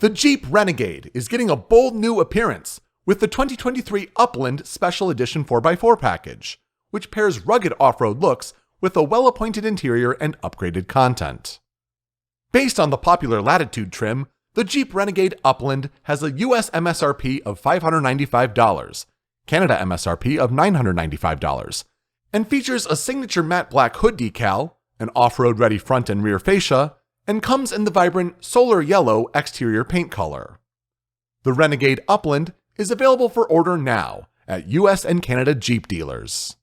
The Jeep Renegade is getting a bold new appearance with the 2023 Upland Special Edition 4x4 package, which pairs rugged off-road looks with a well-appointed interior and upgraded content. Based on the popular Latitude trim, the Jeep Renegade Upland has a US MSRP of $595, Canada MSRP of $995, and features a signature matte black hood decal, an off-road ready front and rear fascia, and comes in the vibrant solar yellow exterior paint color. The Renegade Upland is available for order now at US and Canada Jeep dealers.